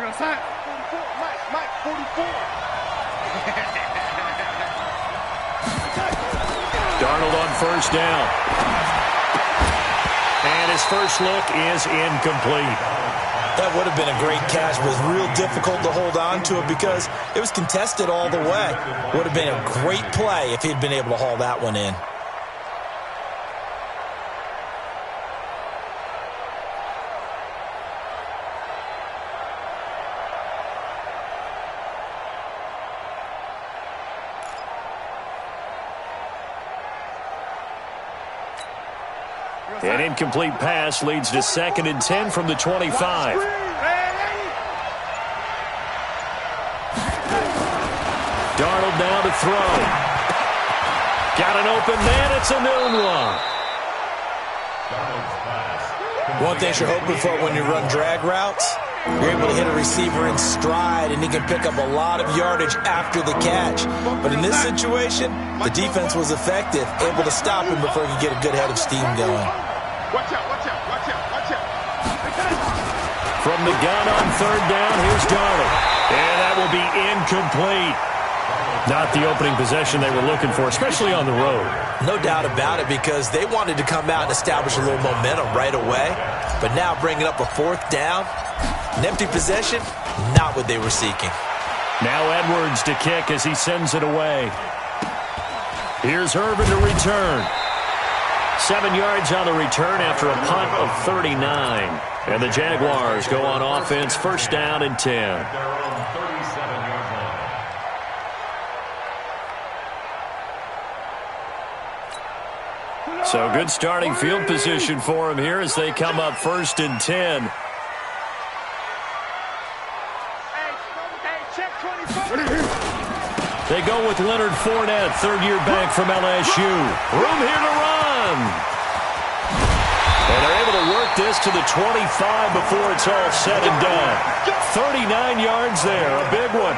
Mike, 44. Darnold on first down. And his first look is incomplete. That would have been a great catch, but it was real difficult to hold on to it because it was contested all the way. Would have been a great play if he'd been able to haul that one in. An incomplete pass leads to 2nd and 10 from the 25. Darnold now to throw. Got an open man. It's a noon one. One thing you're hoping for when you run drag routes, you're able to hit a receiver in stride, and he can pick up a lot of yardage after the catch. But in this situation, the defense was effective, able to stop him before he could get a good head of steam going. Watch out, watch out, watch out, watch out. From the gun on 3rd down, here's Darnold. And that will be incomplete. Not the opening possession they were looking for, especially on the road. No doubt about it, because they wanted to come out and establish a little momentum right away. But now bringing up a 4th down, an empty possession, not what they were seeking. Now Edwards to kick as he sends it away. Here's Irvin to return. 7 yards on the return after a punt of 39. And the Jaguars go on offense, 1st down and 10. So good starting field position for him here as they come up 1st and 10. They go with Leonard Fournette, 3rd-year back from LSU. Room here to run. And they're able to work this to the 25 before it's all said and done. 39 yards there, a big one.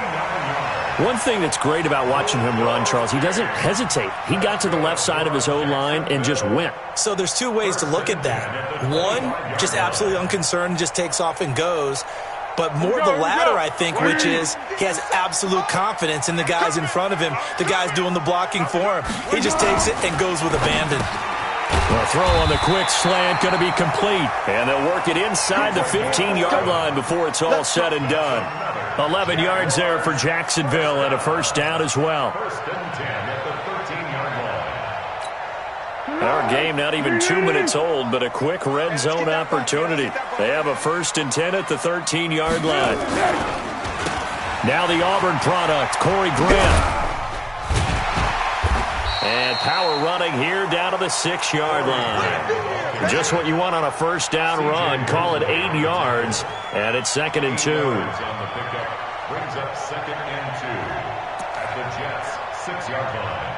One thing that's great about watching him run, Charles, he doesn't hesitate. He got to the left side of his O-line and just went. So there's 2 ways to look at that. One, just absolutely unconcerned, just takes off and goes. But more the latter, I think, which is he has absolute confidence in the guys in front of him, the guys doing the blocking for him. He just takes it and goes with abandon. The throw on the quick slant going to be complete. And they'll work it inside the 15-yard line before it's all said and done. 11 yards there for Jacksonville and a 1st down as well. Our game not even 2 minutes old, but a quick red zone opportunity. They have a 1st and 10 at the 13-yard line. Now the Auburn product, Corey Grant. And power running here down to the 6-yard line. Just what you want on a 1st down run. Call it 8 yards, and it's 2nd and 2. Brings up 2nd and 2 at the Jets' 6-yard line.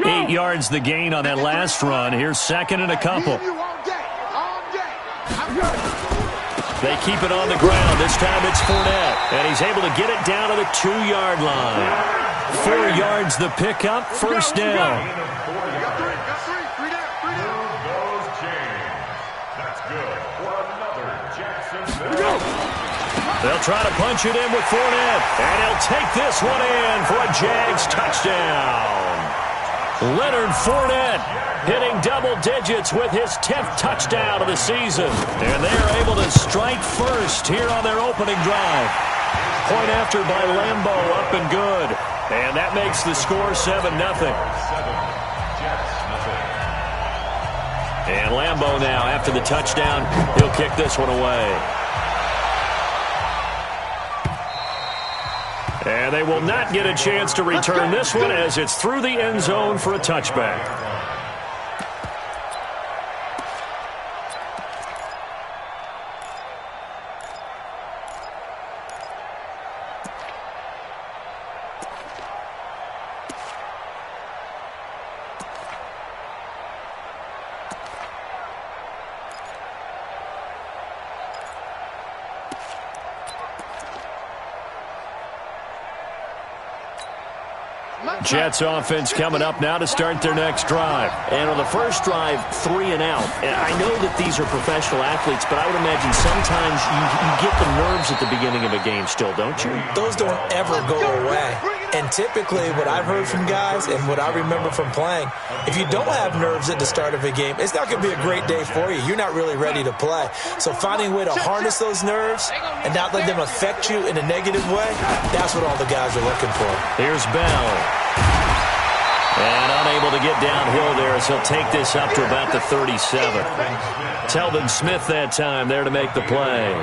Go. 8 yards the gain on that last run. Here's 2nd and a couple. They keep it on the ground. This time it's Fournette, and he's able to get it down to the 2-yard line. 4 yards the pickup, 1st down. They'll try to punch it in with Fournette, and he'll take this one in for a Jags touchdown. Leonard Fournette hitting double digits with his 10th touchdown of the season. And they're able to strike first here on their opening drive. Point after by Lambo, up and good. And that makes the score 7-0. And Lambo now, after the touchdown, he'll kick this one away. And they will not get a chance to return this one as it's through the end zone for a touchback. Jets offense coming up now to start their next drive. And on the first drive, 3 and out. And I know that these are professional athletes, but I would imagine sometimes you get the nerves at the beginning of a game still, don't you? Those don't ever go away. And typically what I've heard from guys and what I remember from playing, if you don't have nerves at the start of a game, it's not going to be a great day for you. You're not really ready to play. So finding a way to harness those nerves and not let them affect you in a negative way, that's what all the guys are looking for. Here's Bell. And unable to get downhill there as he'll take this up to about the 37. Telvin Smith that time there to make the play.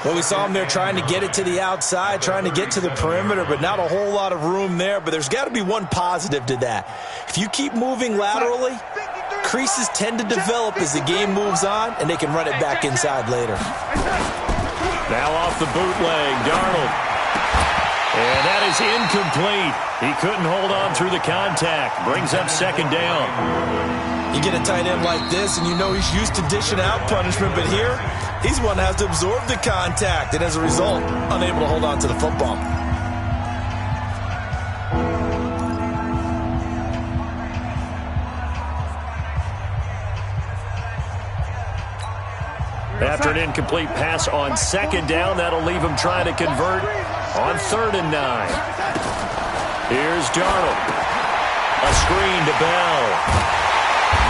Well, we saw him there trying to get it to the outside, trying to get to the perimeter, but not a whole lot of room there. But there's got to be one positive to that. If you keep moving laterally, creases tend to develop as the game moves on, and they can run it back inside later. Now off the bootleg, Darnold. And that is incomplete. He couldn't hold on through the contact. Brings up second down. You get a tight end like this, and you know he's used to dishing out punishment, but here, he's one that has to absorb the contact, and as a result, unable to hold on to the football. After an incomplete pass on second down, that'll leave him trying to convert on 3rd and 9. Here's Darnold. A screen to Bell.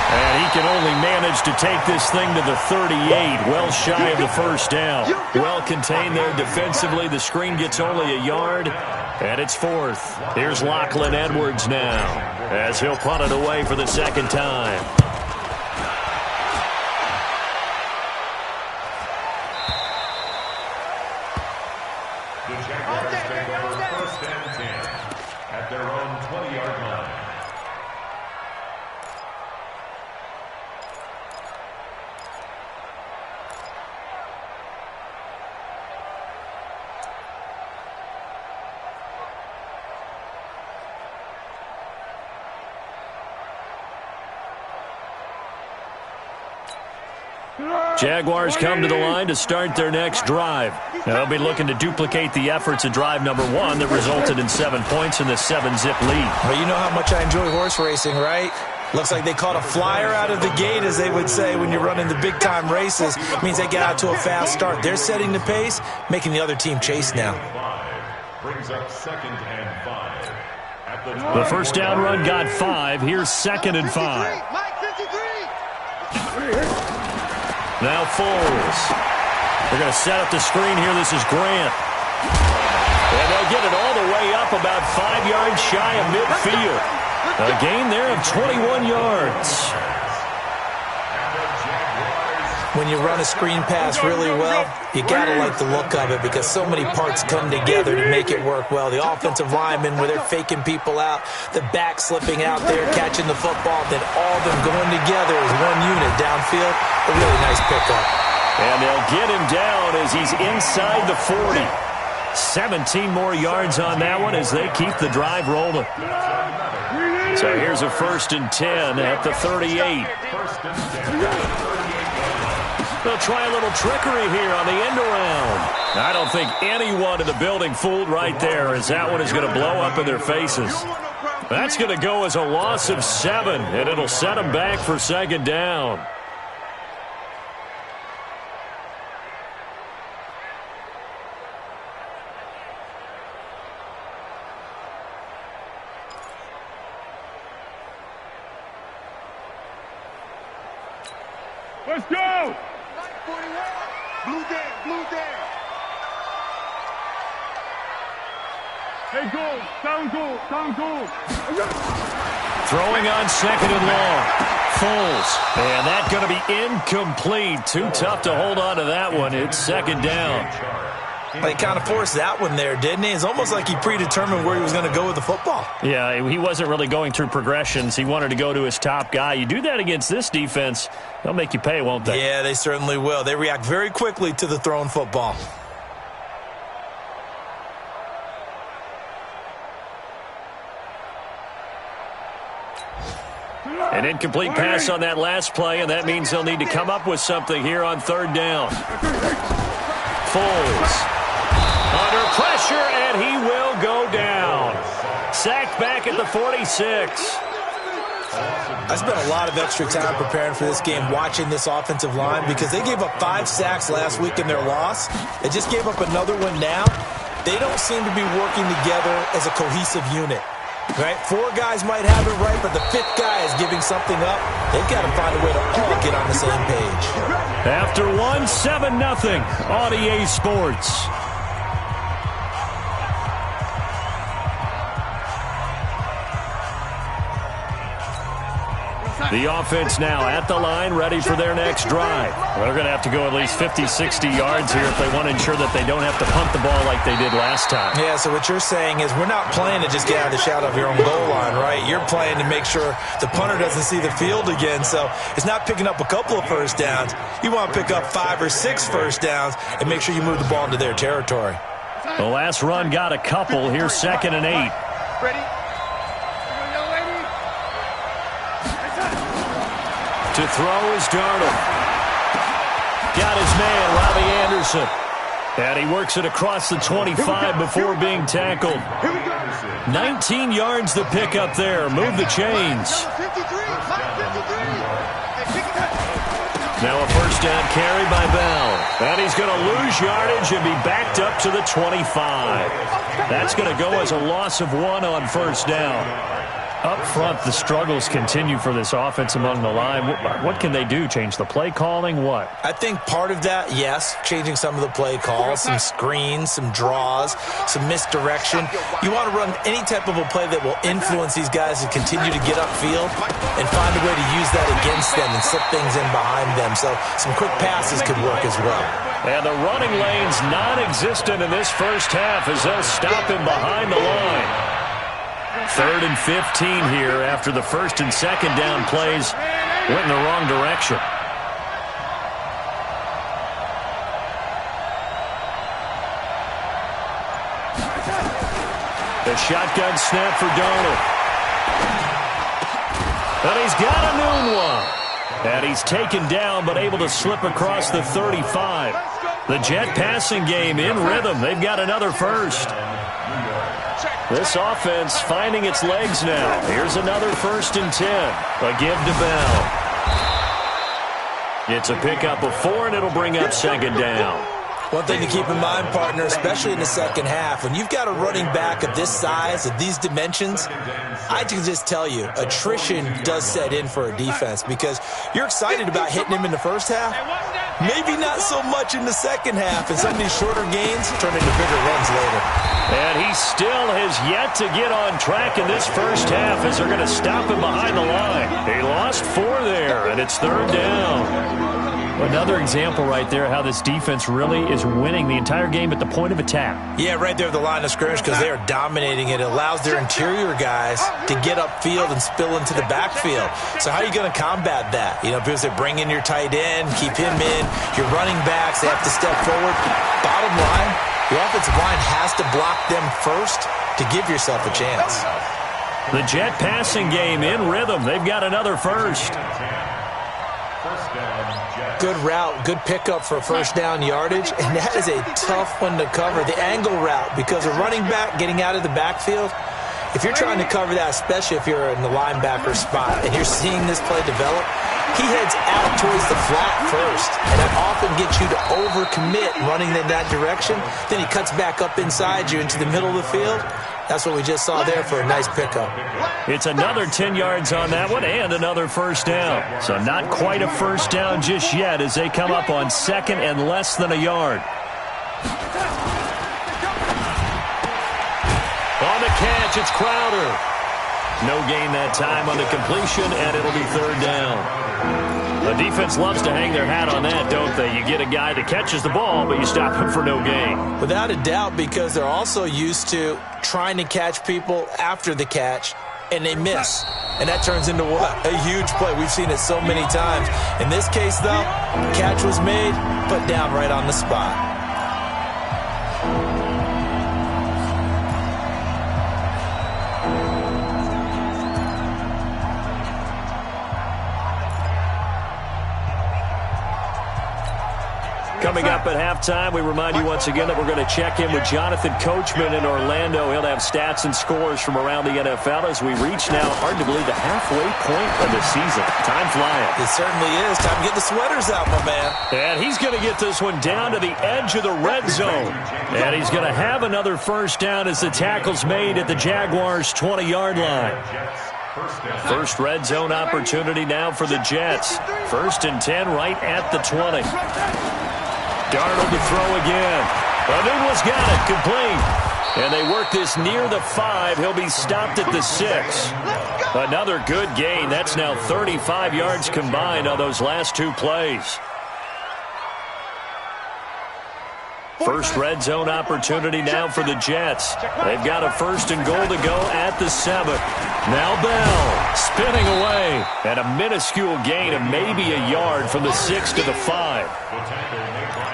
And he can only manage to take this thing to the 38, well shy of the first down. Well contained there defensively. The screen gets only a yard, and it's 4th. Here's Lachlan Edwards now as he'll punt it away for the second time. The Jaguars take over 1st and 10 at their own 20-yard line. Jaguars come to the line to start their next drive. They'll be looking to duplicate the efforts of drive number 1 that resulted in 7 points in the 7-zip lead. Well, you know how much I enjoy horse racing, right? Looks like they caught a flyer out of the gate, as they would say when you're running the big-time races. It means they get out to a fast start. They're setting the pace, making the other team chase now. Brings up 2nd and 5. At The first down run got 5. Here's 2nd and 5. Now Foles. They're going to set up the screen here. This is Grant. And they'll get it all the way up about 5 yards shy of midfield. A gain there of 21 yards. When you run a screen pass really well, you got to like the look of it because so many parts come together to make it work well. The offensive linemen, where they're faking people out, the back slipping out there, catching the football, then all of them going together as one unit downfield. A really nice pickup. And they'll get him down as he's inside the 40. 17 more yards on that one as they keep the drive rolling. So here's a 1st and 10 at the 38. They'll try a little trickery here on the end around. I don't think anyone in the building fooled right there, as that one is going to blow up in their faces. That's going to go as a loss of 7, and it'll set them back for second down. Let's go! Blue down, blue down. Hey, go, down, go, down, go. Throwing on 2nd and long. Foles. And that's going to be incomplete. Too tough to hold on to that one. It's second down. Well, he kind of forced that one there, didn't he? It's almost like he predetermined where he was going to go with the football. Yeah, he wasn't really going through progressions. He wanted to go to his top guy. You do that against this defense, they'll make you pay, won't they? Yeah, they certainly will. They react very quickly to the thrown football. An incomplete pass on that last play, and that means they'll need to come up with something here on 3rd down. Foles under pressure, and he will go down. sacked back at the 46. I spent a lot of extra time preparing for this game, watching this offensive line, because they gave up 5 sacks last week in their loss. They just gave up another one now. They don't seem to be working together as a cohesive unit. Right? 4 guys might have it right, but the 5th guy is giving something up. They've got to find a way to all get on the same page. After 7-0 on EA Sports. The offense now at the line, ready for their next drive. They're going to have to go at least 50, 60 yards here if they want to ensure that they don't have to punt the ball like they did last time. Yeah, so what you're saying is we're not playing to just get out of the shadow of your own goal line, right? You're playing to make sure the punter doesn't see the field again. So it's not picking up a couple of first downs. You want to pick up 5 or 6 first downs and make sure you move the ball into their territory. The last run got a couple. Here's 2nd and 8. Ready? To throw is Darnold. Got his man, Robbie Anderson. And he works it across the 25 before being tackled. 19 yards to pick up there. Move the chains. Now a first down carry by Bell. And he's going to lose yardage and be backed up to the 25. That's going to go as a loss of 1 on first down. Up front, the struggles continue for this offense among the line. What can they do? Change the play calling? What? I think part of that, yes, changing some of the play calls, some screens, some draws, some misdirection. You want to run any type of a play that will influence these guys to continue to get upfield and find a way to use that against them and slip things in behind them. So some quick passes could work as well. And the running lane's non-existent in this first half as they'll stop him behind the line. 3rd and 15 here after the 1st and 2nd down plays went in the wrong direction. The shotgun snap for Darnold. And he's got a noon one. And he's taken down but able to slip across the 35. The Jet passing game in rhythm. They've got another first. This offense finding its legs now. Here's another 1st and 10. A give to Bell. It's a pickup of 4, and it'll bring up 2nd down. One thing to keep in mind, partner, especially in the second half, when you've got a running back of this size, of these dimensions, I can just tell you, attrition does set in for a defense because you're excited about hitting him in the first half. Maybe not so much in the second half, and some of these shorter gains turn into bigger runs later. And he still has yet to get on track in this first half as they're going to stop him behind the line. He lost 4 there, and it's 3rd down. Another example right there how this defense really is winning the entire game at the point of attack. Yeah, right there at the line of scrimmage because they are dominating it. It allows their interior guys to get upfield and spill into the backfield. So how are you going to combat that? You know, because they bring in your tight end, keep him in. Your running backs, they have to step forward. Bottom line, your offensive line has to block them first to give yourself a chance. The Jet passing game in rhythm. They've got another first. Good route, good pickup for first down yardage, and that is a tough one to cover. The angle route, because a running back getting out of the backfield, if you're trying to cover that, especially if you're in the linebacker spot and you're seeing this play develop, he heads out towards the flat first, and that often gets you to overcommit running in that direction. Then he cuts back up inside you into the middle of the field. That's what we just saw there for a nice pickup. It's another 10 yards on that one and another first down. So not quite a first down just yet as they come up on 2nd and less than a yard. On the catch, it's Crowder. No gain that time on the completion, and it'll be 3rd down. The defense loves to hang their hat on that, don't they? You get a guy that catches the ball, but you stop him for no gain. Without a doubt, because they're also used to trying to catch people after the catch, and they miss. And that turns into what? A huge play. We've seen it so many times. In this case, though, catch was made, put down right on the spot. Coming up at halftime, we remind you once again that we're going to check in with Jonathan Coachman in Orlando. He'll have stats and scores from around the NFL as we reach now, hard to believe, the halfway point of the season. Time flying. It certainly is. Time to get the sweaters out, my man. And he's going to get this one down to the edge of the red zone. And he's going to have another first down as the tackle's made at the Jaguars' 20-yard line. First red zone opportunity now for the Jets. 1st and 10 right at the 20. Darnold to throw again. Anunwa's got it, complete. And they work this near the 5. He'll be stopped at the 6. Another good gain. That's now 35 yards combined on those last 2 plays. First red zone opportunity now for the Jets. They've got a 1st and goal to go at the 7. Now Bell spinning away. And a minuscule gain of maybe a yard from the 6 to the 5.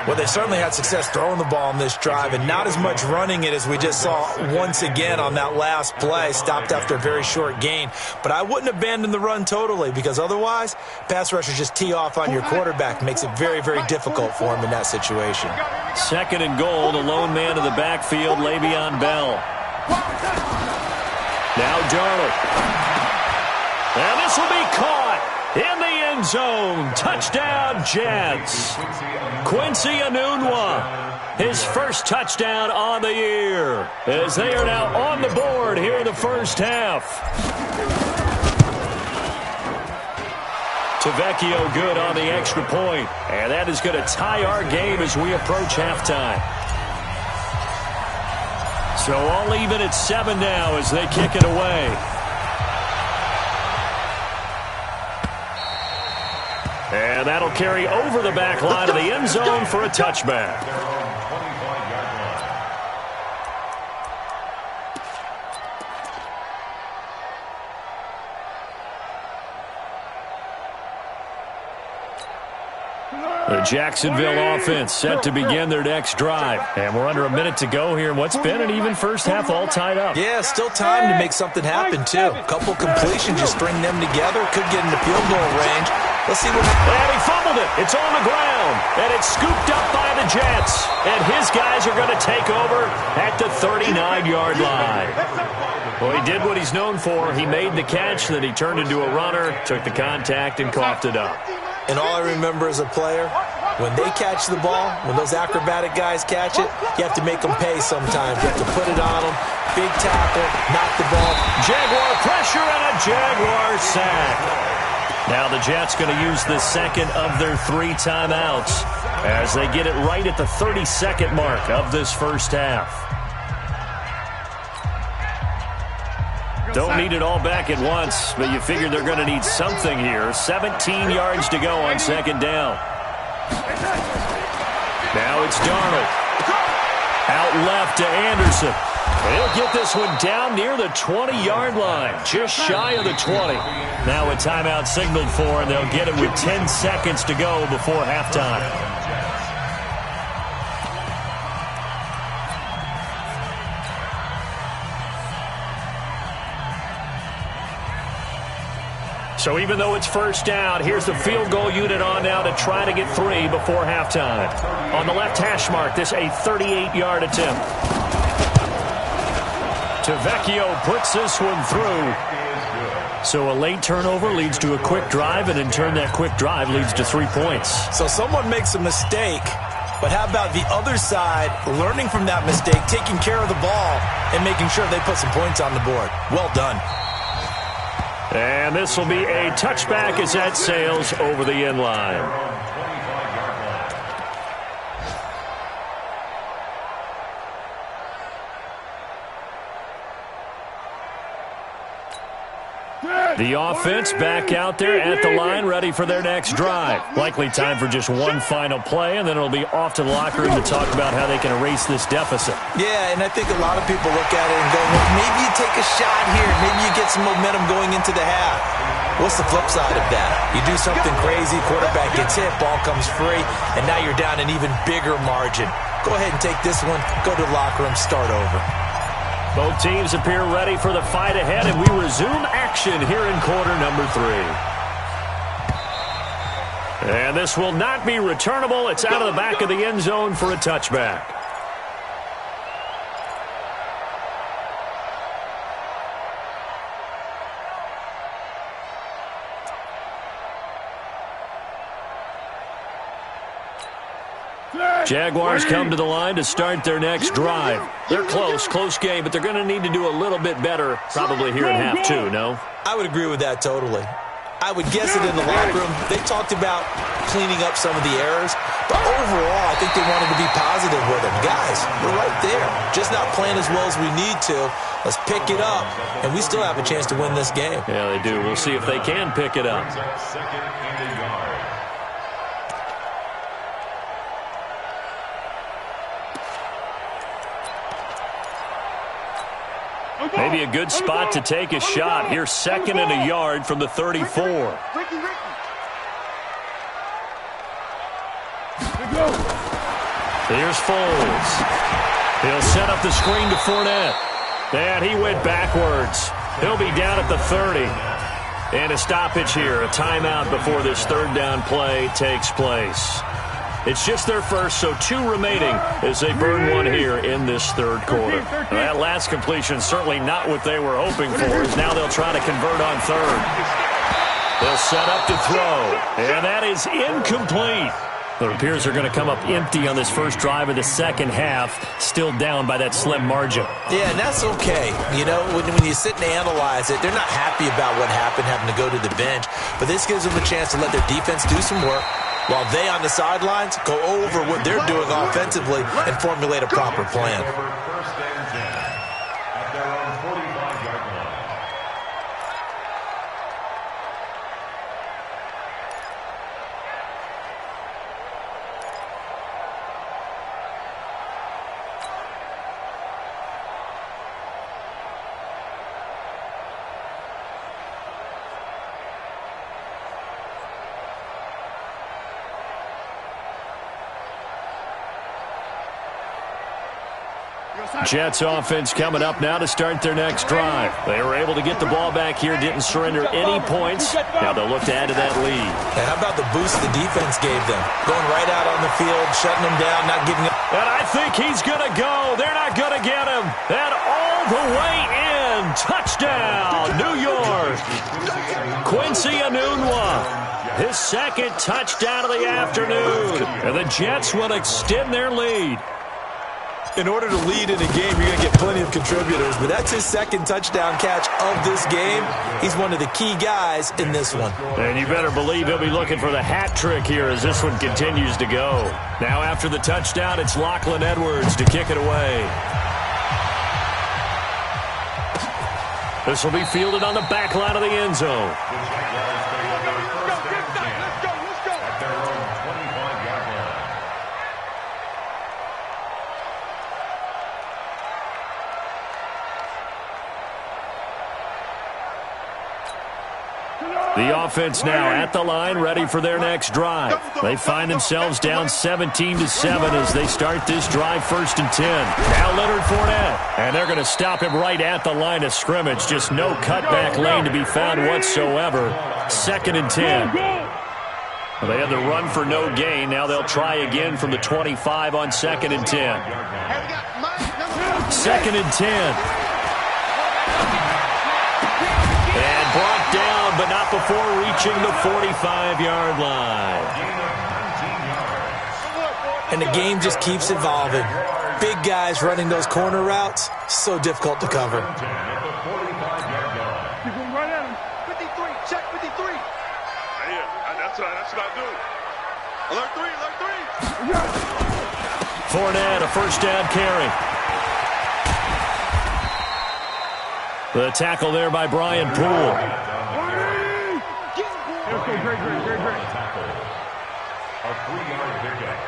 Well, they certainly had success throwing the ball on this drive and not as much running it as we just saw once again on that last play. Stopped after a very short gain. But I wouldn't abandon the run totally because otherwise, pass rushers just tee off on your quarterback. Makes it very, very difficult for him in that situation. 2nd and goal, the lone man in the backfield, Le'Veon Bell. Now Darnold. And this will be caught in the end zone. Touchdown, Jets. Quincy Enunwa, his first touchdown on the year, as they are now on the board here in the first half. Tavecchio good on the extra point, and that is going to tie our game as we approach halftime. So all even at 7 now as they kick it away. And that'll carry over the back line of the end zone for a touchback. The Jacksonville offense set to begin their next drive. And we're under a minute to go here in what's been an even first half all tied up. Yeah, still time to make something happen, too. A couple completions, just string them together. Could get into field goal range. Let's see what happens. And he fumbled it. It's on the ground. And it's scooped up by the Jets. And his guys are going to take over at the 39-yard line. Well, he did what he's known for. He made the catch, then he turned into a runner, took the contact, and coughed it up. And all I remember as a player, when they catch the ball, when those acrobatic guys catch it, you have to make them pay sometimes. You have to put it on them. Big tackle, knock the ball. Jaguar pressure and a Jaguar sack. Now the Jets going to use the second of their 3 timeouts as they get it right at the 30-second mark of this first half. Don't need it all back at once, but you figure they're going to need something here. 17 yards to go on 2nd down. Now it's Darnold. Out left to Anderson. He'll get this one down near the 20-yard line, just shy of the 20. Now a timeout signaled for, and they'll get it with 10 seconds to go before halftime. So even though it's first down, here's the field goal unit on now to try to get 3 before halftime. On the left hash mark, this a 38-yard attempt. Tavecchio puts this one through. So a late turnover leads to a quick drive, and in turn that quick drive leads to 3 points. So someone makes a mistake, but how about the other side learning from that mistake, taking care of the ball, and making sure they put some points on the board? Well done. And this will be a touchback as that sails over the end line. The offense back out there at the line, ready for their next drive. Likely time for just one final play, and then it'll be off to the locker room to talk about how they can erase this deficit. Yeah, and I think a lot of people look at it and go, well, maybe you take a shot here. Maybe you get some momentum going into the half. What's the flip side of that? You do something crazy, quarterback gets hit, ball comes free, and now you're down an even bigger margin. Go ahead and take this one, go to the locker room, start over. Both teams appear ready for the fight ahead, and we resume action here in quarter number 3. And this will not be returnable. It's out of the back of the end zone for a touchback. Jaguars come to the line to start their next drive. They're close game, but they're going to need to do a little bit better probably here in half two, no? I would agree with that totally. I would guess it in the locker room. They talked about cleaning up some of the errors, but overall, I think they wanted to be positive with them. Guys, we're right there. Just not playing as well as we need to. Let's pick it up, and we still have a chance to win this game. Yeah, they do. We'll see if they can pick it up. Second and a yard. Maybe a good spot to take a shot. Here's second and a yard from the 34. Here's Foles. He'll set up the screen to Fournette. And he went backwards. He'll be down at the 30. And a stoppage here, a timeout before this third down play takes place. It's just their first, so 2 remaining as they burn one here in this third quarter. That last completion certainly not what they were hoping for, as now they'll try to convert on third. They'll set up to throw, and that is incomplete. It appears they're going to come up empty on this first drive of the second half, still down by that slim margin. Yeah, and that's okay. You know, when you sit and analyze it, they're not happy about what happened, having to go to the bench, but this gives them a chance to let their defense do some work, while they on the sidelines go over what they're doing offensively and formulate a proper plan. First and 10 at their own 45-yard line. Jets offense coming up now to start their next drive. They were able to get the ball back here, didn't surrender any points. Now they'll look to add to that lead. And how about the boost the defense gave them? Going right out on the field, shutting them down, not giving up. And I think he's going to go. They're not going to get him. And all the way in. Touchdown, New York. Quincy Enunwa. His second touchdown of the afternoon. And the Jets will extend their lead. In order to lead in a game, you're going to get plenty of contributors, but that's his second touchdown catch of this game. He's one of the key guys in this one. And you better believe he'll be looking for the hat trick here as this one continues to go. Now after the touchdown, it's Lachlan Edwards to kick it away. This will be fielded on the back line of the end zone. The offense now at the line, ready for their next drive. They find themselves down 17-7 as they start this drive, 1st and 10. Now Leonard Fournette, and they're going to stop him right at the line of scrimmage. Just no cutback lane to be found whatsoever. 2nd and 10. They had the run for no gain. Now they'll try again from the 25 on 2nd and 10. 2nd and 10. And brought down, but not before reaching the 45-yard line. And the game just keeps evolving. Big guys running those corner routes, so difficult to cover. Keep him right at him. 53, check 53. Yeah, that's what I do. Alert 3. Fournette, a first down carry. The tackle there by Brian Poole. Let's go, great. A 3-yard pickup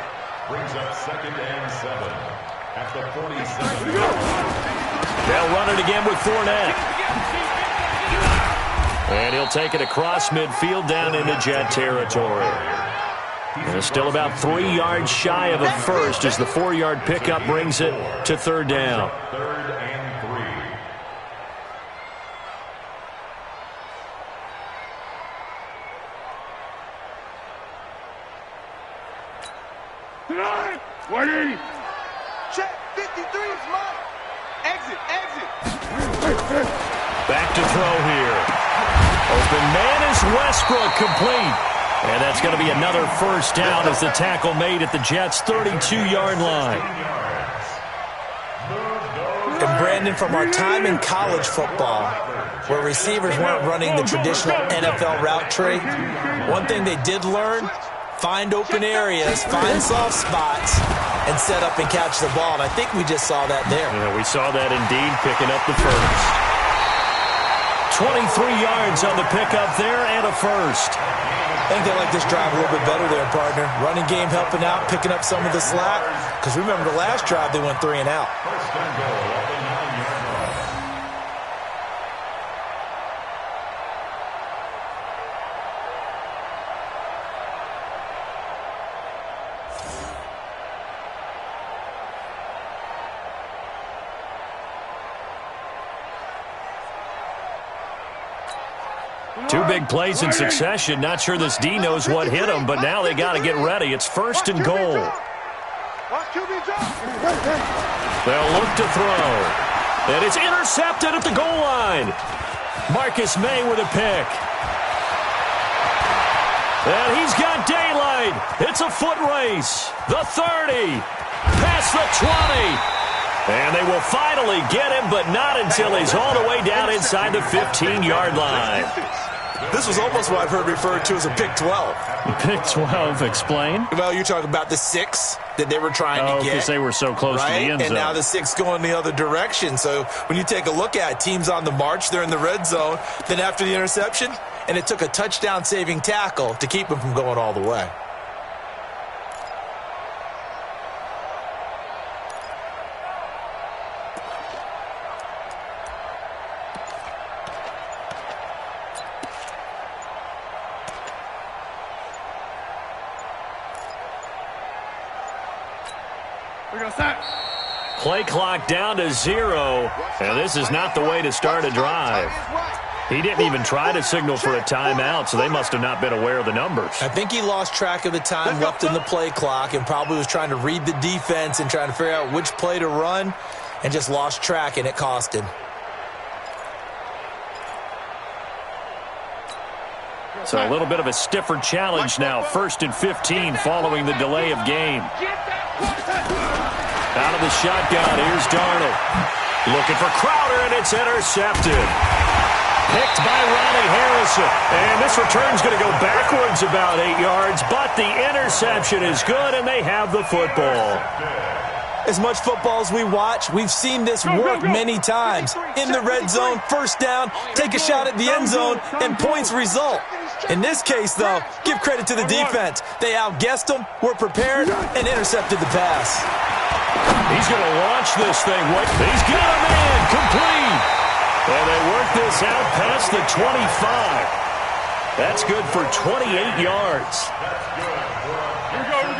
brings up 2nd and 7 at the 47. They'll run it again with Fournette. And he'll take it across midfield down into Jet territory. And it's still about 3 yards shy of a first as the 4-yard pickup brings it to 3rd down. 3rd and 3. 180. Check. 53 is mine. Exit. Back to throw here. Open man is Westbrook, complete. And that's going to be another first down as the tackle made at the Jets' 32-yard line. And Brandon, from our time in college football, where receivers weren't running the traditional NFL route tree, one thing they did learn, find open areas, find soft spots, and set up and catch the ball. And I think we just saw that there. Yeah, we saw that indeed, picking up the first. 23 yards on the pickup there and a first. I think they like this drive a little bit better there, partner. Running game helping out, picking up some of the slack. Because remember, the last drive, they went 3 and out. First and goal at the 9-yard line. Two big plays in succession. Not sure this D knows what hit him, but now they got to get ready. It's first and goal. They'll look to throw. And it's intercepted at the goal line. Marcus May with a pick. And he's got daylight. It's a foot race. The 30. Past the 20. And they will finally get him, but not until he's all the way down inside the 15-yard line. This was almost what I've heard referred to as a pick 12. Pick 12, explain. Well, you're talking about the 6 that they were trying to get. Because they were so close to the end zone. And now the 6 going the other direction. So when you take a look at it, teams on the march, they're in the red zone. Then after the interception, and it took a touchdown-saving tackle to keep them from going all the way. Play clock down to 0, and this is not the way to start a drive. He didn't even try to signal for a timeout, so they must have not been aware of the numbers. I think he lost track of the time left in the play clock and probably was trying to read the defense and trying to figure out which play to run and just lost track, and it cost him. So a little bit of a stiffer challenge now. 1st and 15 following the delay of game. Out of the shotgun, here's Darnold. Looking for Crowder, and it's intercepted. Picked by Ronnie Harrison. And this return's going to go backwards about 8 yards, but the interception is good, and they have the football. As much football as we watch, we've seen this work many times. In the red zone, first down, take a shot at the end zone, and points result. In this case, though, give credit to the defense. They outguessed them, were prepared, and intercepted the pass. He's going to launch this thing. He's got a man, complete. And they work this out past the 25. That's good for 28 yards.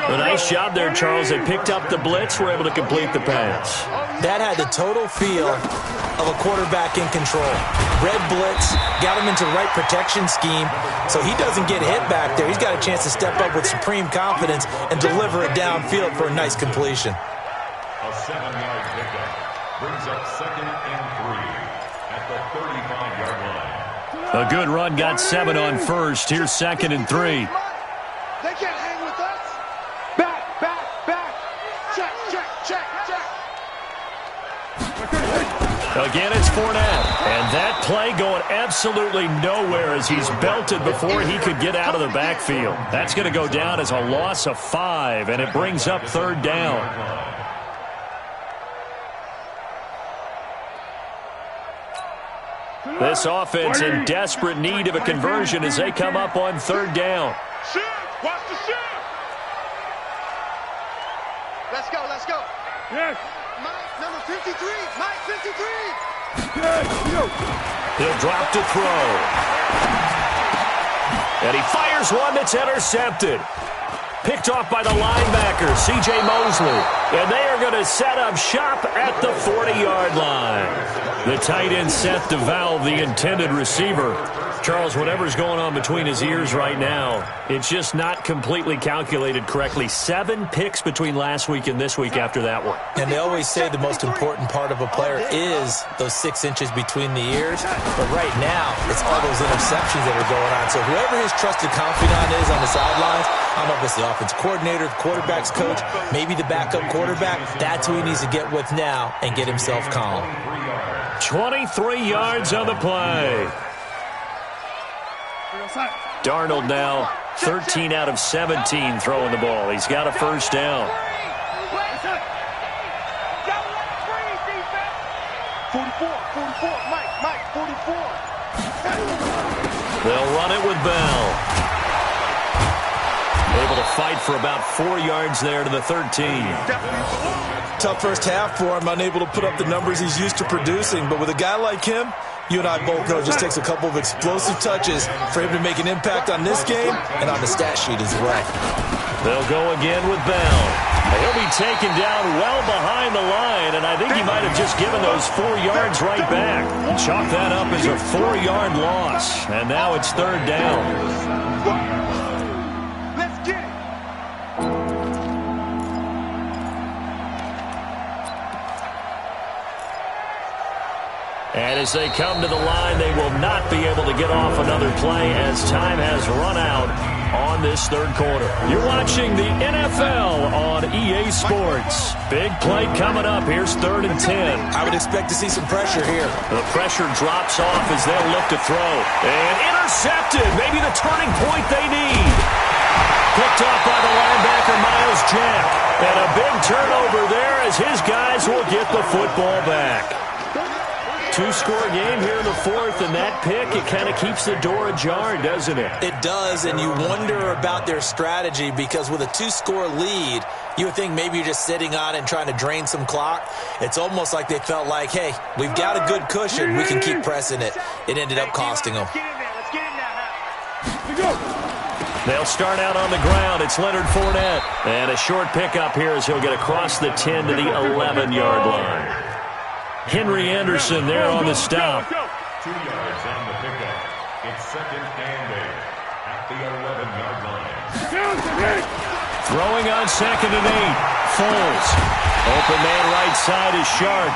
A nice job there, Charles. They picked up the blitz, were able to complete the pass. That had the total feel of a quarterback in control. Red blitz, got him into the right protection scheme, so he doesn't get hit back there. He's got a chance to step up with supreme confidence and deliver it downfield for a nice completion. A 7-yard pickup brings up 2nd and 3 at the 35-yard line. A good run, got 7 on first. Here's 2nd and 3. They can't hang with us. Back. Check. Again, it's Fournette. And that play going absolutely nowhere as he's belted before he could get out of the backfield. That's going to go down as a loss of 5, and it brings up 3rd down. This offense in desperate need of a conversion as they come up on 3rd down. Watch the shift. Let's go. Yes. Mike, number 53. Mike, 53. Yes. He'll drop to throw. And he fires one that's intercepted. Picked off by the linebacker, C.J. Mosley. And they are going to set up shop at the 40-yard line. The tight end set to valve the intended receiver. Charles, whatever's going on between his ears right now, it's just not completely calculated correctly. 7 picks between last week and this week after that one. And they always say the most important part of a player is those 6 inches between the ears. But right now, it's all those interceptions that are going on. So whoever his trusted confidant is on the sidelines, I don't know if it's the offense coordinator, the quarterback's coach, maybe the backup quarterback, that's who he needs to get with now and get himself calm. 23 yards on the play. Darnold now 13 out of 17 throwing the ball. He's got a first down. 44, Mike, 44. They'll run it with Bell. Able to fight for about 4 yards there to the 13. Tough first half for him, unable to put up the numbers he's used to producing. But with a guy like him, you and I both know it just takes a couple of explosive touches for him to make an impact on this game and on the stat sheet as well. They'll go again with Bell. He'll be taken down well behind the line, and I think he might have just given those 4 yards right back. Chalk that up as a 4-yard loss, and now it's third down. Let's get it. And as they come to the line, they will not be able to get off another play as time has run out on this third quarter. You're watching the NFL on EA Sports. Big play coming up. Here's 3rd and 10. I would expect to see some pressure here. The pressure drops off as they'll look to throw. And intercepted. Maybe the turning point they need. Picked off by the linebacker, Miles Jack. And a big turnover there as his guys will get the football back. 2-score game here in the 4th, and that pick, it kind of keeps the door ajar, doesn't it? It does, and you wonder about their strategy because with a 2-score lead, you would think maybe you're just sitting on it and trying to drain some clock. It's almost like they felt like, hey, we've got a good cushion. We can keep pressing it. It ended up costing them. They'll start out on the ground. It's Leonard Fournette. And a short pickup here as he'll get across the 10 to the 11-yard line. Henry Anderson there on the stop. 2 yards on the pickup. It's 2nd and 8 at the 11-yard line. Throwing on 2nd and 8. Foles. Open man right side is Sharp.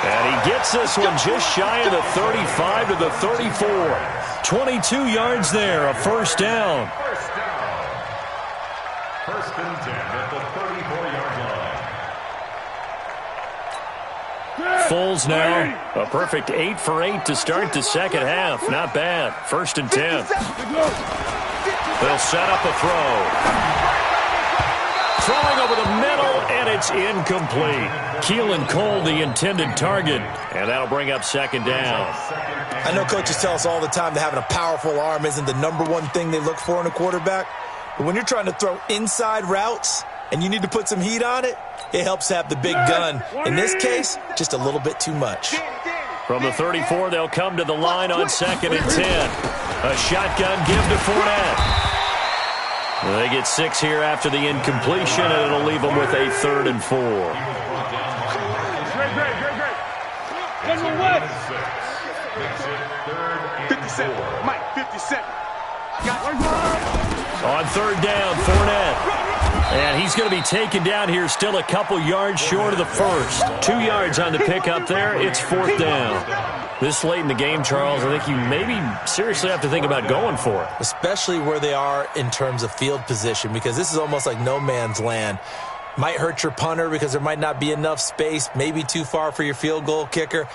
And he gets this one just shy of the 35 to the 34. 22 yards there, a first down. First and 10 at the 34-yard line. Foles now, a perfect 8 for 8 to start the second half. Not bad. 1st and 10. They'll set up a throw. Throwing over the middle, and it's incomplete. Keelan Cole, the intended target, and that'll bring up 2nd down. I know coaches tell us all the time that having a powerful arm isn't the #1 thing they look for in a quarterback. But when you're trying to throw inside routes and you need to put some heat on it, it helps have the big gun. In this case, just a little bit too much. From the 34, they'll come to the line on 2nd and 10. A shotgun give to Fournette. They get 6 here after the incompletion, and it'll leave them with a 3rd and 4. Great. 57, Mike, 57. On 3rd down, Fournette. And he's going to be taken down here, still a couple yards short of the first. 2 yards on the pickup there. It's 4th down. This late in the game, Charles, I think you maybe seriously have to think about going for it. Especially where they are in terms of field position, because this is almost like no man's land. Might hurt your punter because there might not be enough space, maybe too far for your field goal kicker.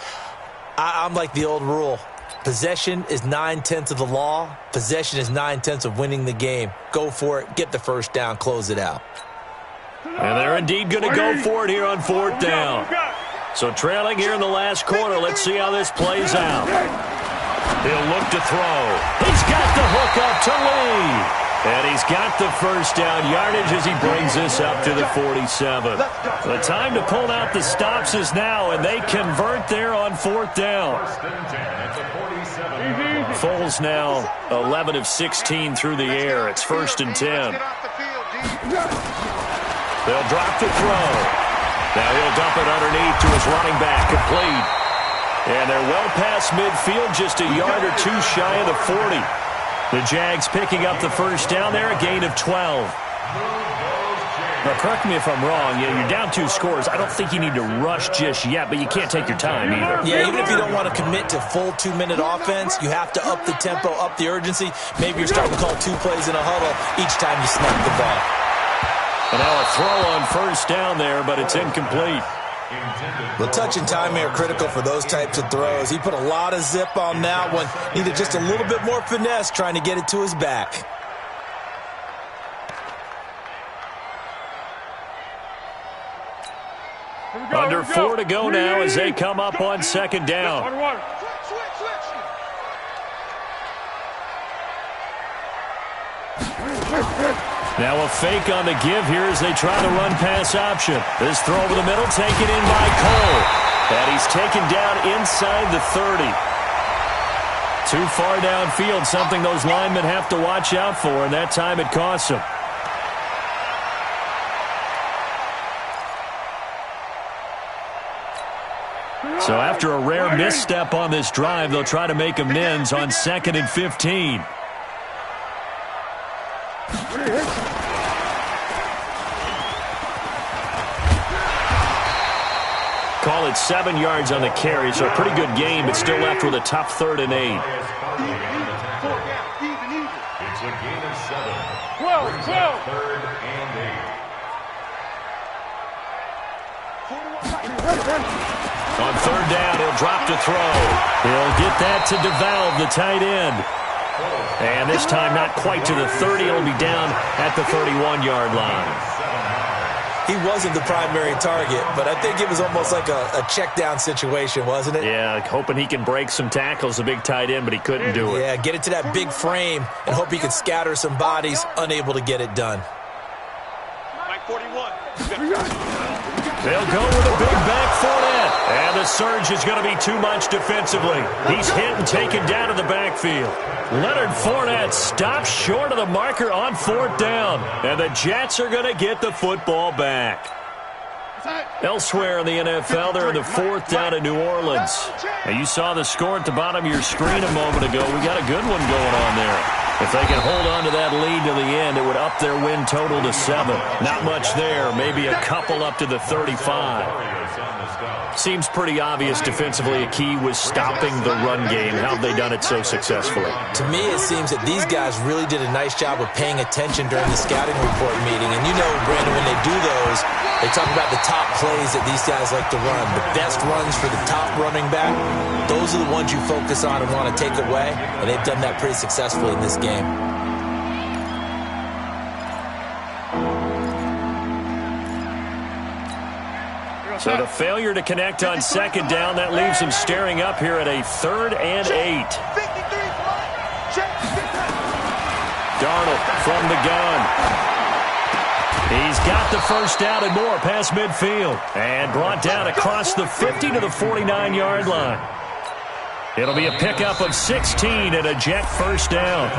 I'm like the old rule. Possession is 9/10 of the law. Possession is 9/10 of winning the game. Go for it. Get the first down. Close it out. And they're indeed going to go for it here on 4th down. So trailing here in the last quarter. Let's see how this plays out. He'll look to throw. He's got the hook up to Lee. And he's got the first down yardage as he brings this up to the 47. The time to pull out the stops is now, and they convert there on 4th down. Foles now 11 of 16 through the air. It's 1st and 10. They'll drop the throw. Now he'll dump it underneath to his running back, complete. And they're well past midfield, just a yard or two shy of the 40. The Jags picking up the first down there, a gain of 12. Now, correct me if I'm wrong. You're down 2 scores. I don't think you need to rush just yet, but you can't take your time either. Yeah, even if you don't want to commit to full 2-minute offense, you have to up the tempo, up the urgency. Maybe you're starting to call 2 plays in a huddle each time you snap the ball. And now a throw on first down there, but it's incomplete. The touch and timing are critical for those types of throws. He put a lot of zip on that one. Needed just a little bit more finesse trying to get it to his back. Under 4 to go now as they come up on second down. Now a fake on the give here as they try the run-pass option. This throw over the middle taken in by Cole. And he's taken down inside the 30. Too far downfield, something those linemen have to watch out for, and that time it costs them. So after a rare misstep on this drive, they'll try to make amends on 2nd and 15. Call it 7 yards on the carry, so a pretty good game, but still left with a tough 3rd and 8. It's a gain of 7. 12. 3rd and 8. On 3rd down, he'll drop to throw. He'll get that to DeValve, the tight end. And this time not quite to the 30. He'll be down at the 31-yard line. He wasn't the primary target, but I think it was almost like a check down situation, wasn't it? Yeah, hoping he can break some tackles, a big tight end, but he couldn't do it. Yeah, get it to that big frame and hope he can scatter some bodies, unable to get it done. Mike 41. They'll go with a big back Fournette. And the surge is going to be too much defensively. He's hit and taken down to the backfield. Leonard Fournette stops short of the marker on 4th down. And the Jets are going to get the football back. Elsewhere in the NFL, they're in the 4th down in New Orleans. Now, you saw the score at the bottom of your screen a moment ago. We got a good one going on there. If they can hold on to that lead to the end, it would up their win total to 7. Not much there. Maybe a couple up to the 35. Seems pretty obvious defensively a key was stopping the run game. How have they done it so successfully? To me, it seems that these guys really did a nice job of paying attention during the scouting report meeting. And you know, Brandon, when they do those, they talk about the top plays that these guys like to run. The best runs for the top running back, those are the ones you focus on and want to take away. And they've done that pretty successfully in this game. So the failure to connect on 2nd down, that leaves them staring up here at a 3rd and 8. Darnold from the gun. He's got the first down and more past midfield. And brought down across the 50 to the 49-yard line. It'll be a pickup of 16 and a Jet first down.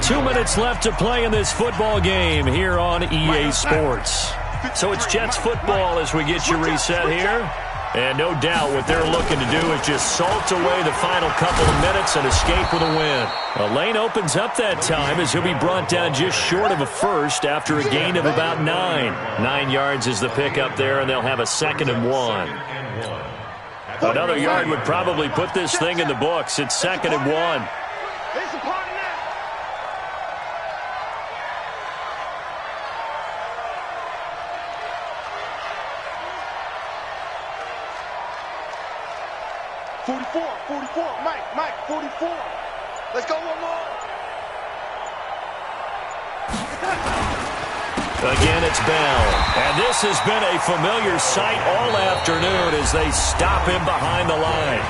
2 minutes left to play in this football game here on EA Sports. So it's Jets football as we get you reset here. And no doubt what they're looking to do is just salt away the final couple of minutes and escape with a win. A lane opens up that time as he'll be brought down just short of a first after a gain of about 9. 9 yards is the pickup there, and they'll have a 2nd and 1. Another yard would probably put this thing in the books. It's 2nd and 1. Mike, 44. Let's go one more. Again, it's Bell. And this has been a familiar sight all afternoon as they stop him behind the line.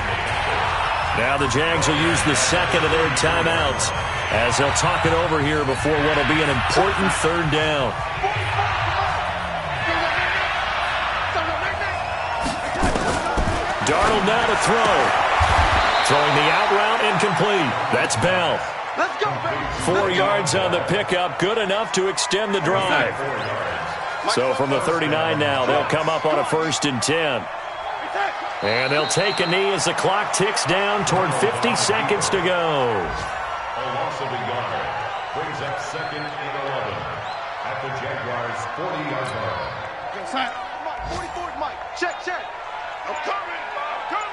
Now the Jags will use the 2nd of their timeouts as they'll talk it over here before what will be an important 3rd down. Darnold now to throw. Throwing the out route incomplete. That's Bell. Let's go, baby. 4 yards on the pickup, good enough to extend the drive. So from the 39 now, they'll come up on a 1st and 10. And they'll take a knee as the clock ticks down toward 50 seconds to go. A loss of a yard brings up 2nd and 11 at the Jaguars' 40-yard line. Mike, 44, Mike. Check. I'm coming. I'm coming.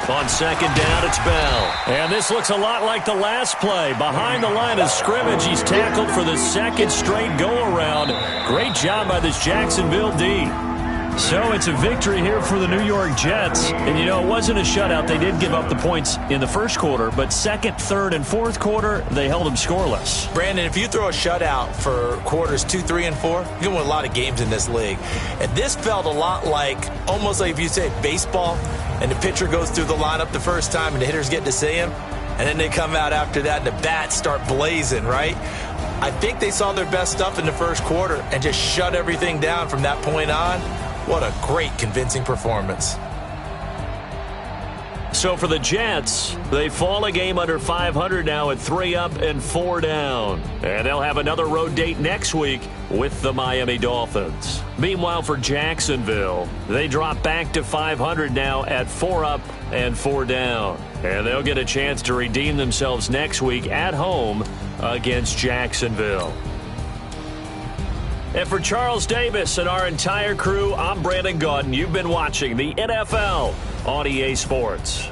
On 2nd down, it's Bell. And this looks a lot like the last play. Behind the line of scrimmage, he's tackled for the 2nd straight go-around. Great job by this Jacksonville D. So it's a victory here for the New York Jets. And, you know, it wasn't a shutout. They did give up the points in the first quarter, but 2nd, 3rd, and 4th quarter, they held them scoreless. Brandon, if you throw a shutout for quarters 2, 3, and 4, you can win a lot of games in this league. And this felt a lot like, almost like if you say baseball, and the pitcher goes through the lineup the first time and the hitters get to see him, and then they come out after that and the bats start blazing, right? I think they saw their best stuff in the first quarter and just shut everything down from that point on. What a great, convincing performance. So for the Jets, they fall a game under 500 now at 3 up and 4 down. And they'll have another road date next week with the Miami Dolphins. Meanwhile, for Jacksonville, they drop back to 500 now at 4 up and 4 down. And they'll get a chance to redeem themselves next week at home against Jacksonville. And for Charles Davis and our entire crew, I'm Brandon Gaudin. You've been watching the NFL on EA Sports.